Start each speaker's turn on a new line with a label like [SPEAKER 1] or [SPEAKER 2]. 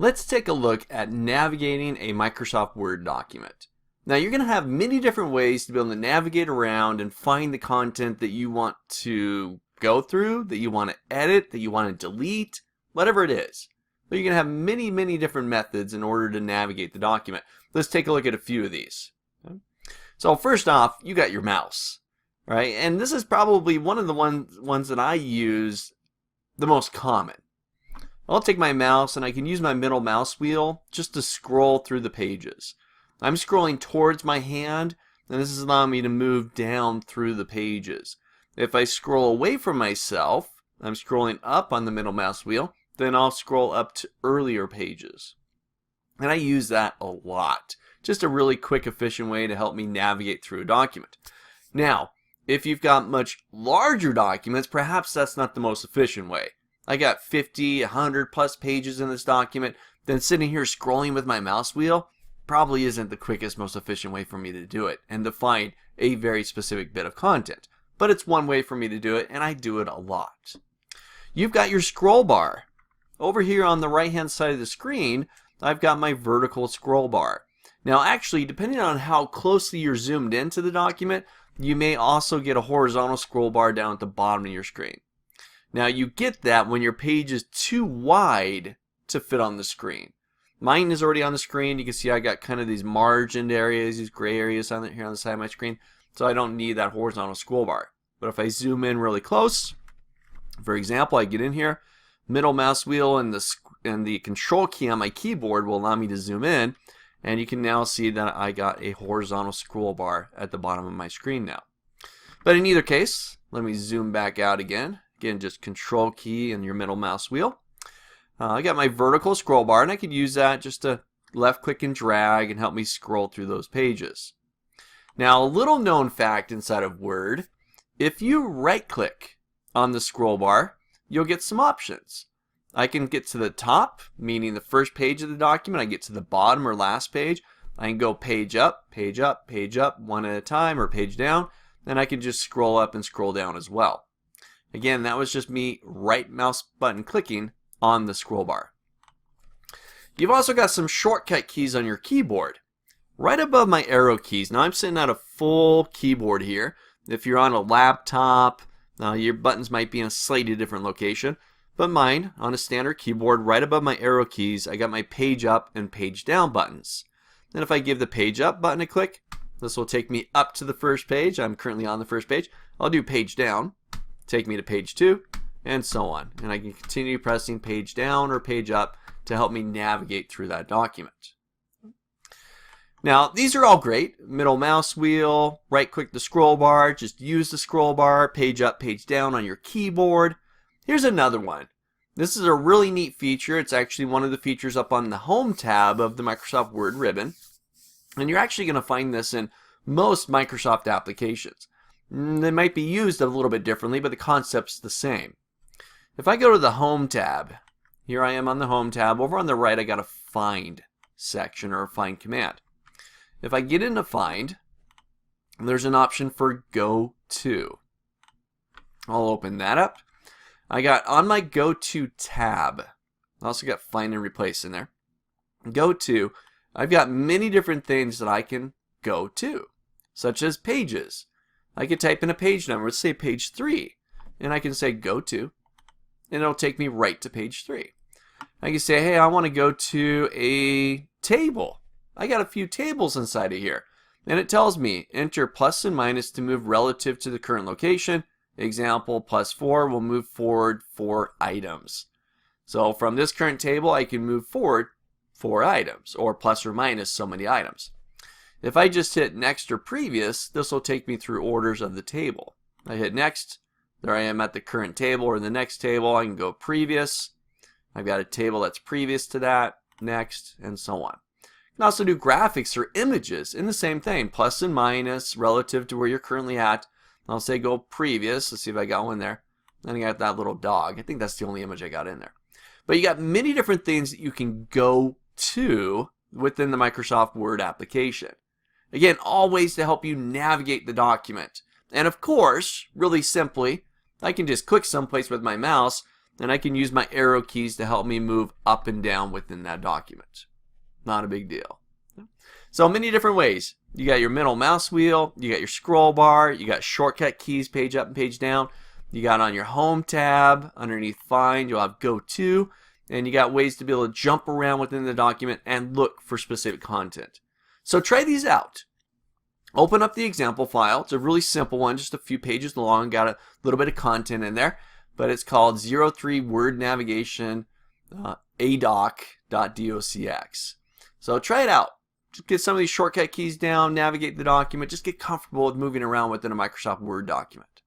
[SPEAKER 1] Let's take a look at navigating a Microsoft Word document. Now you're going to have many different ways to be able to navigate around and find the content that you want to go through, that you want to edit, that you want to delete, whatever it is. But you're going to have many different methods in order to navigate the document. Let's take a look at a few of these. Okay. So first off, you got your mouse, right? And this is probably one of the ones that I use the most common. I'll take my mouse and I can use my middle mouse wheel just to scroll through the pages. I'm scrolling towards my hand, and this is allowing me to move down through the pages. If I scroll away from myself, I'm scrolling up on the middle mouse wheel, then I'll scroll up to earlier pages. And I use that a lot. Just a really quick, efficient way to help me navigate through a document. Now, if you've got much larger documents, perhaps that's not the most efficient way. I got 50, 100 plus pages in this document, then sitting here scrolling with my mouse wheel probably isn't the quickest, most efficient way for me to do it and to find a very specific bit of content. But it's one way for me to do it, and I do it a lot. You've got your scroll bar. Over here on the right hand side of the screen, I've got my vertical scroll bar. Now actually, depending on how closely you're zoomed into the document, you may also get a horizontal scroll bar down at the bottom of your screen. Now you get that when your page is too wide to fit on the screen. Mine is already on the screen. You can see I got kind of these margined areas, these gray areas on here on the side of my screen, so I don't need that horizontal scroll bar. But if I zoom in really close, for example, I get in here, middle mouse wheel and the control key on my keyboard will allow me to zoom in, and you can now see that I got a horizontal scroll bar at the bottom of my screen now. But in either case, let me zoom back out again. Again, just control key and your middle mouse wheel. I got my vertical scroll bar, and I could use that just to left click and drag and help me scroll through those pages. Now, a little known fact inside of Word, if you right click on the scroll bar, you'll get some options. I can get to the top, meaning the first page of the document. I get to the bottom or last page. I can go page up, page up, page up, one at a time, or page down. Then I can just scroll up and scroll down as well. Again, that was just me right mouse button clicking on the scroll bar. You've also got some shortcut keys on your keyboard. Right above my arrow keys. Now I'm sitting at a full keyboard here. If you're on a laptop, your buttons might be in a slightly different location. But mine, on a standard keyboard, right above my arrow keys, I got my page up and page down buttons. Then if I give the page up button a click, this will take me up to the first page. I'm currently on the first page. I'll do page down, take me to page 2, and so on. And I can continue pressing page down or page up to help me navigate through that document. Now, these are all great. Middle mouse wheel, right click the scroll bar, just use the scroll bar, page up, page down on your keyboard. Here's another one. This is a really neat feature. It's actually one of the features up on the Home tab of the Microsoft Word ribbon. And you're actually going to find this in most Microsoft applications. They might be used a little bit differently, but the concept's the same. If I go to the Home tab, here I am on the Home tab. Over on the right, I got a Find section or a Find command. If I get into Find, there's an option for Go To. I'll open that up. I got on my Go To tab, I also got Find and Replace in there. Go To, I've got many different things that I can go to, such as pages. I could type in a page number, let's say page 3, and I can say Go To, and it'll take me right to page 3. I can say, hey, I want to go to a table. I got a few tables inside of here, and it tells me enter plus and minus to move relative to the current location. Example, +4 will move forward 4 items. So from this current table, I can move forward 4 items, or plus or minus so many items. If I just hit next or previous, this will take me through orders of the table. I hit next, there I am at the current table or the next table. I can go previous. I've got a table that's previous to that, next, and so on. You can also do graphics or images in the same thing, plus and minus relative to where you're currently at. I'll say go previous. Let's see if I got one there. Then I got that little dog. I think that's the only image I got in there. But you got many different things that you can go to within the Microsoft Word application. Again, all ways to help you navigate the document. And of course, really simply, I can just click someplace with my mouse and I can use my arrow keys to help me move up and down within that document. Not a big deal. So many different ways. You got your middle mouse wheel, you got your scroll bar, you got shortcut keys, page up and page down. You got on your home tab, underneath find, you'll have go to, and you got ways to be able to jump around within the document and look for specific content. So try these out. Open up the example file. It's a really simple one, just a few pages long, got a little bit of content in there, but it's called 03 Word Navigation adoc.docx. So try it out. Just get some of these shortcut keys down, navigate the document, just get comfortable with moving around within a Microsoft Word document.